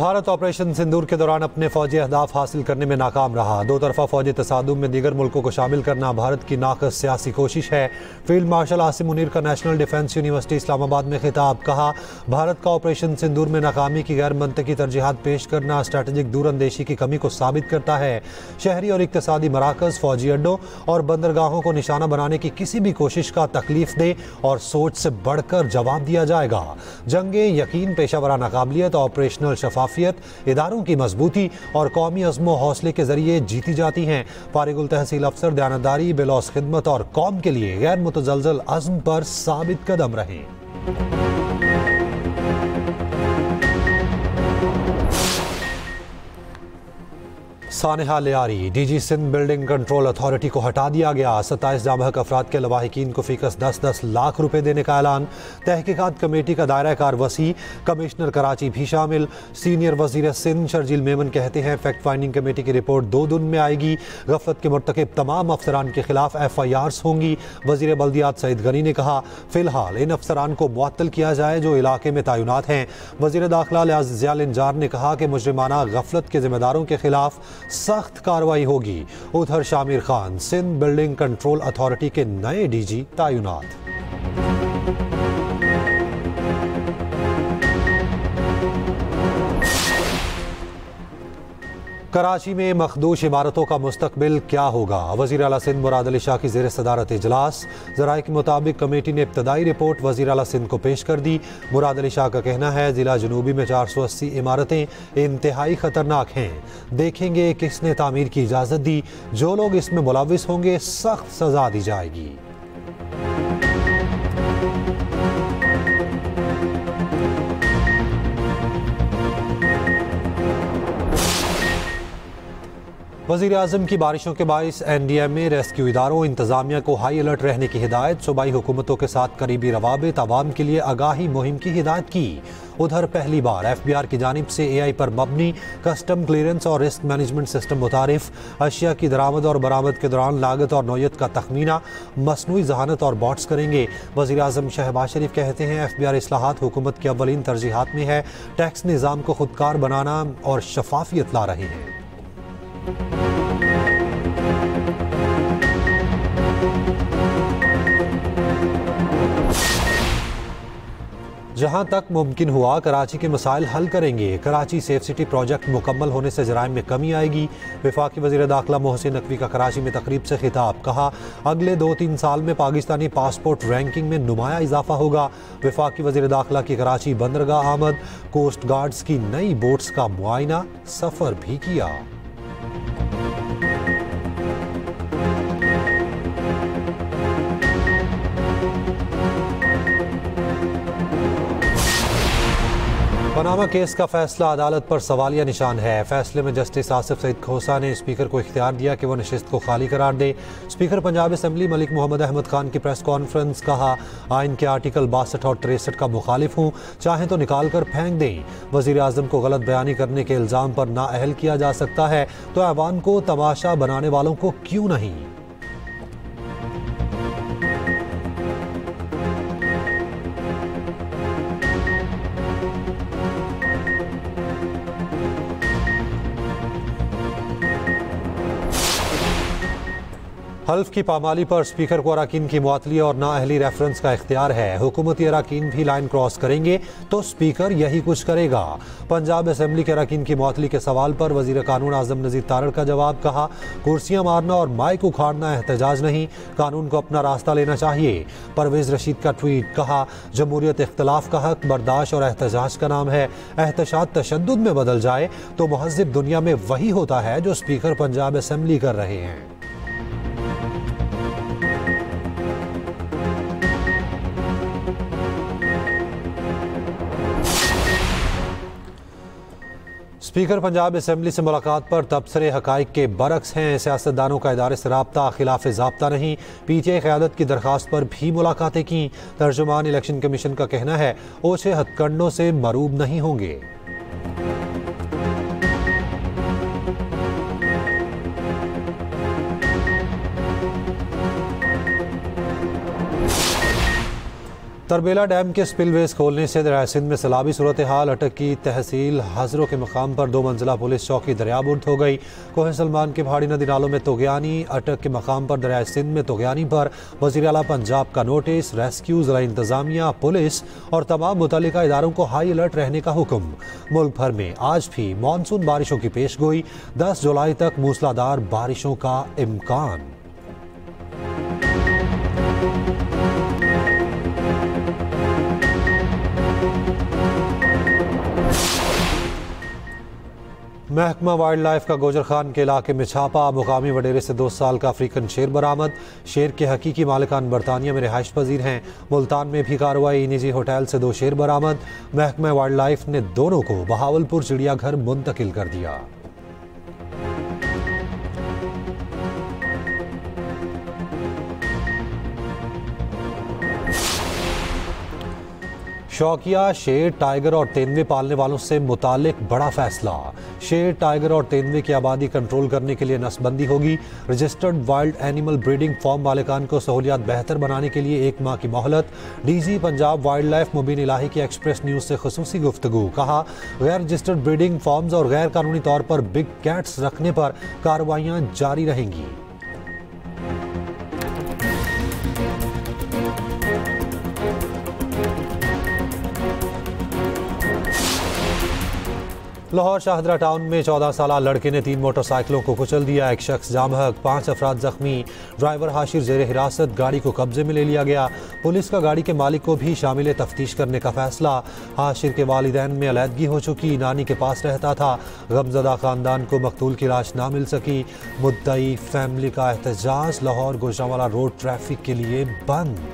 Bharat operation सिंदूर के दौरान अपने फौजी अहदाफ हासिल करने में नाकाम रहा। दो तरफा फौजी तसादुम में दीगर मुल्कों को शामिल करना भारत की नाक़स सियासी कोशिश है। फील्ड मार्शल आसिम मुनीर का नेशनल डिफेंस यूनिवर्सिटी इस्लामाबाद में खिताब। कहा, भारत का ऑपरेशन सिंदूर में नाकामी की गैर मंतकी तरजीहात पेश करना स्ट्रेटेजिक दूरअंदेशी की कमी को साबित करता है। शहरी और इक्तसादी मराकज़, फौजी अड्डों और बंदरगाहों को निशाना बनाने की किसी भी कोशिश का तकलीफ दे और सोच से बढ़कर जवाब दिया जाएगा। जंगे यकीन, पेशावराना काबिलियत, ऑपरेशनल शफाफियत, इदारों की मजबूती और कौमी अज़्म हौसले के जरिए जीती जाती हैं। फारिगुल तहसील अफसर दयानतदारी, बेलौस खिदमत और कौम के लिए गैर मुतज़लज़ल अज़्म पर साबित कदम रहें। सानेहा Lyari, DG Sindh building control authority को हटा दिया गया। 27 जामहक अफराद के लवाहिकीन को फीकस 10-10 लाख रुपए देने का ऐलान। तहकीकात कमेटी का दायरा कार वसी, कमिश्नर कराची भी शामिल। सीनियर वजीर सिंध शर्जील मेमन कहते हैं, फैक्ट फाइंडिंग कमेटी की रिपोर्ट 2 दिन में आएगी। गफलत के मुर्तकिब तमाम अफसरान के खिलाफ FIRs होंगी। वजीर बल्दियात सईद गनी ने कहा, फिलहाल इन अफसरान को मुअत्तल किया जाए जो इलाके में तैनात हैं। वजीर दाखिला ज़ियाल इंजार ने कहा कि मुजरिमाना गफलत के जिम्मेदारों के खिलाफ सख्त कार्रवाई होगी। उधर Shamir Khan Sindh building control authority के नए DG तैनात। कराची में मखदूश इमारतों का मुस्तकबिल क्या होगा? वज़ीर आला सिंध मुराद अली शाह की ज़ेर सदारत इजलास। ज़राए के मुताबिक कमेटी ने इब्तदाई रिपोर्ट वज़ीर आला सिंध को पेश कर दी। मुराद अली शाह का कहना है, ज़िला जनूबी में 480 इमारतें इंतहाई ख़तरनाक हैं। देखेंगे किसने तामीर की इजाज़त दी। जो लोग इसमें मुलविस होंगे सख्त सज़ा दी जाएगी। वज़ीर आज़म की बारिशों के बाइस NDMA, रेस्क्यू इदारों, इंतज़ामिया को हाई अलर्ट रहने की हिदायत। सूबाई हुकूमतों के साथ करीबी रवाबित, आवाम के लिए आगाही मुहिम की हिदायत की। उधर पहली बार FBR की जानिब से AI पर मबनी कस्टम क्लियरेंस और रिस्क मैनेजमेंट सिस्टम मुतारिफ। अशिया की दरामद और बरामद के दौरान लागत और नौयत का तखमीना मसनूई जहानत और बॉट्स करेंगे। वज़ीर आज़म शहबाज शरीफ कहते हैं, FBR इस्लाहात हुकूमत की अव्वलीन तरजीहात में है। टैक्स निज़ाम को खुदकार बनाना और शफाफियत ला रहे हैं। जहां तक मुमकिन हुआ कराची के मसाइल हल करेंगे। कराची सेफ सिटी प्रोजेक्ट मुकम्मल होने से जराइम में कमी आएगी। वफाकी वज़ीर दाखिला मोहसिन नकवी का कराची में तकरीब से खिताब। कहा, अगले 2-3 साल में पाकिस्तानी पासपोर्ट रैंकिंग में नुमाया इजाफा होगा। वफाकी वज़ीर दाखिला की कराची बंदरगाह आमद। कोस्ट गार्ड्स की नई बोट्स का मुआयना, सफ़र भी किया। पनामा केस का फैसला अदालत पर सवालिया निशान है। फैसले में जस्टिस आसिफ सईद खोसा ने स्पीकर को इख्तियार दिया कि वह नशिस्त को खाली करार दे। स्पीकर पंजाब असम्बली मलिक मोहम्मद अहमद खान की प्रेस कॉन्फ्रेंस। कहा, आइन के आर्टिकल 62 और 63 का मुखालिफ हूँ, चाहें तो निकाल कर फेंक दें। वज़ीर आज़म को गलत बयानी करने के इल्ज़ाम पर नाअहल किया जा सकता है, तो ऐवान को तमाशा बनाने वालों को क्यों नहीं। हल्फ की पामाली पर स्पीकर को अराकीन की मुअत्तली और नाअहली रेफरेंस का इख्तियार है। हुकूमती अराकीन भी लाइन क्रॉस करेंगे तो स्पीकर यही कुछ करेगा। पंजाब असम्बली के अराकीन की मुअत्तली के सवाल पर वज़ीर कानून आज़म नज़ीर तारड़ का जवाब। कहा, कुर्सियाँ मारना और माइक उखाड़ना एहतजाज नहीं, कानून को अपना रास्ता लेना चाहिए। परवेज़ रशीद का ट्वीट। कहा, जमहूरियत इख्तिलाफ का हक, बर्दाश्त और एहतजाज का नाम है। एहतजाज तशद्दुद में बदल जाए तो महज़िब दुनिया में वही होता है जो स्पीकर पंजाब असम्बली कर रहे हैं। स्पीकर पंजाब असम्बली से मुलाकात पर तबसरे हकाइक के बरक्स हैं। सियासतदानों का इदारे से राब्ता खिलाफ ज़ाब्ता नहीं। PTI क़यादत की दरख्वास्त पर भी मुलाकातें की। तर्जुमान इलेक्शन कमीशन का कहना है, ओछे हथकंडों से मरूब नहीं होंगे। तरबेला डैम के स्पिलवेज खोलने से दरिया सिंध में सैलाबी सूरत हाल। अटक की तहसील हाजरों के मकाम पर 2 मंजिला पुलिस चौकी दरियाबुर्द हो गई। कोह सलमान के पहाड़ी नदी नालों में तोगयानी। अटक के मकाम पर दरिया सिंध में तोगयानी पर वज़ीर आला पंजाब का नोटिस। रेस्क्यू, ज़रा इंतजामिया, पुलिस और तमाम मुतल्लिका इदारों को हाई अलर्ट रहने का हुक्म। मुल्क भर में आज भी मानसून बारिशों की पेशगोई। 10 जुलाई तक मूसलाधार बारिशों का इम्कान। महकमा वाइल्ड लाइफ का गोजर खान के इलाके में छापा। मुकामी वडेरे से 2 साल का अफ्रीकन शेर बरामद। शेर के हकीकी मालिकान बरतानिया में रिहाइश पजीर हैं। मुल्तान में भी कार्रवाई। निजी होटल से 2 शेर बरामद। महकमा वाइल्ड लाइफ ने दोनों को बहावलपुर चिड़ियाघर मुंतकिल कर दिया। शौकिया शेर, टाइगर और तेंदुए पालने वालों से मुतालिक बड़ा फैसला। शेर, टाइगर और तेंदुए की आबादी कंट्रोल करने के लिए नसबंदी होगी। Registered wild animal breeding farm मालिकान को सहूलियात बेहतर बनाने के लिए 1 माह की मोहलत। डीजी पंजाब वाइल्ड लाइफ मुबीन इलाही की एक्सप्रेस न्यूज़ से खुसूसी गुफ्तगू। कहा, गैर रजिस्टर्ड ब्रीडिंग फार्म्स और गैर कानूनी तौर पर बिग कैट्स रखने पर कार्रवाइयाँ जारी रहेंगी। लाहौर शाहदरा टाउन में 14 साला लड़के ने 3 मोटरसाइकिलों को कुचल दिया। 1 शख्स जामहक, 5 अफराद जख्मी। ड्राइवर हाशिर जेर हिरासत। गाड़ी को कब्जे में ले लिया गया। पुलिस का गाड़ी के मालिक को भी शामिल तफ्तीश करने का फैसला। हाशिर के वालिदैन में अलहदगी हो चुकी। नानी के पास रहता था। गमजदा खानदान को मकतूल की लाश ना मिल सकी। मुद्दई फैमिली का एहतजाज। लाहौर गुजरांवाला रोड ट्रैफिक के लिए बंद।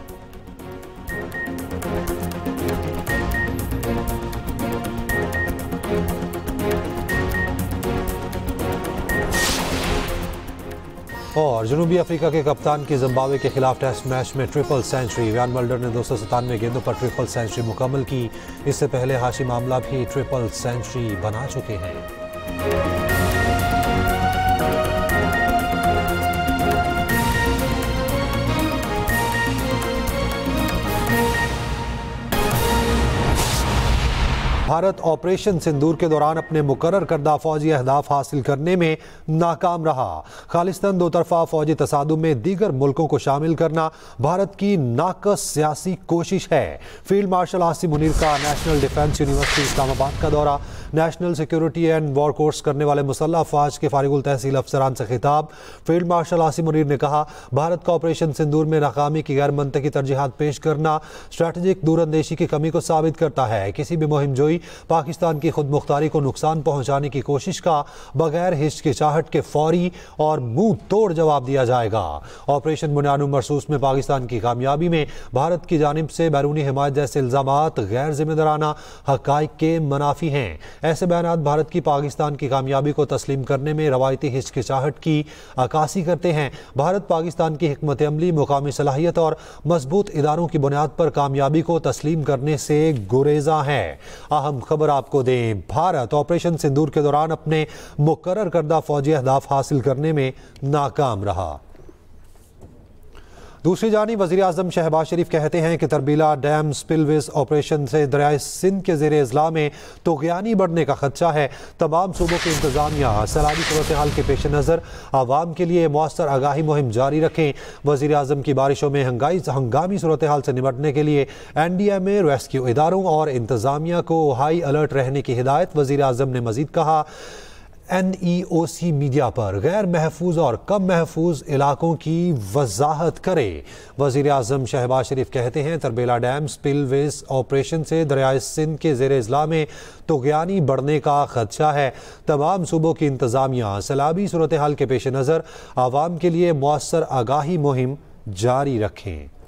और जनूबी अफ्रीका के कप्तान की जिम्बाब्वे के खिलाफ टेस्ट मैच में ट्रिपल सेंचुरी। व्यान मल्डर ने 297 गेंदों पर ट्रिपल सेंचुरी मुकम्मल की। इससे पहले हाशिम आमला भी ट्रिपल सेंचुरी बना चुके हैं। भारत ऑपरेशन सिंदूर के दौरान अपने मुकर्रर करदा फौजी अहदाफ हासिल करने में नाकाम रहा। खालिस्तान 2 तरफा फौजी तसादुम में दीगर मुल्कों को शामिल करना भारत की नाकस सियासी कोशिश है। फील्ड मार्शल आसिम मुनीर का नेशनल डिफेंस यूनिवर्सिटी इस्लामाबाद का दौरा। National security and war course करने वाले मुसल्लह अफवाज के फारिगुल तहसील अफसरान से खिताब। फील्ड मार्शल आसिम मुनीर ने कहा, भारत का ऑपरेशन सिंदूर में नाकामी की गैर मंतकी तरजीहात पेश करना स्ट्रैटेजिक दूरअंदेशी की कमी को साबित करता है। किसी भी मुहिम जोई पाकिस्तान की खुद मुख्तारी को नुकसान पहुंचाने की कोशिश का बगैर हिचकिचाहट के फौरी और मुंह तोड़ जवाब दिया जाएगा। ऑपरेशन बुनियाद मरसूस में पाकिस्तान की कामयाबी में भारत की जानिब से बैरूनी हिमायत जैसे इल्जामात गैर जिम्मेदाराना हकाइक के मुनाफी हैं। ऐसे बयान भारत की पाकिस्तान की कामयाबी को तस्लीम करने में रवायती हिचकिचाहट की अक्कासी करते हैं। भारत पाकिस्तान की हिकमत अमली, मुकामी सलाहियत और मजबूत इदारों की बुनियाद पर कामयाबी को तस्लीम करने से गुरेजा है। अहम खबर आपको दें, भारत ऑपरेशन सिंदूर के दौरान अपने मुकर्रर करदा फौजी अहदाफ हासिल करने में नाकाम रहा। दूसरी जानिब वज़ीर आज़म शहबाज शरीफ कहते हैं कि तरबीला डैम स्पिलवेज ऑपरेशन से दरिया सिंध के ज़ेरे इज़्ला में तोग़यानी बढ़ने का खदशा है। तमाम सूबों की इंतज़ामिया सैलाबी सूरत हाल के पेश नज़र आवाम के लिए मौसर आगाही मुहिम जारी रखें। वज़ीर आज़म की बारिशों में हंगामी सूरत हाल से निपटने के लिए NDMA, रेस्क्यू इदारों और इंतज़ामिया को हाई अलर्ट रहने की हिदायत। वज़ीर आज़म ने मज़ीद कहा, NEOC मीडिया पर गैर महफूज और कम महफूज इलाकों की वजाहत करे। वज़ीर आज़म शहबाज शरीफ कहते हैं, तरबेला डैम स्पिलवेज ऑपरेशन से दरिया सिंध के ज़ेरे इज़्ला में तोग़यानी बढ़ने का खदशा है। तमाम सूबों की इंतज़ामिया सैलाबी सूरत हाल के पेश नज़र आवाम के लिए मौसर आगाही मुहिम जारी रखें।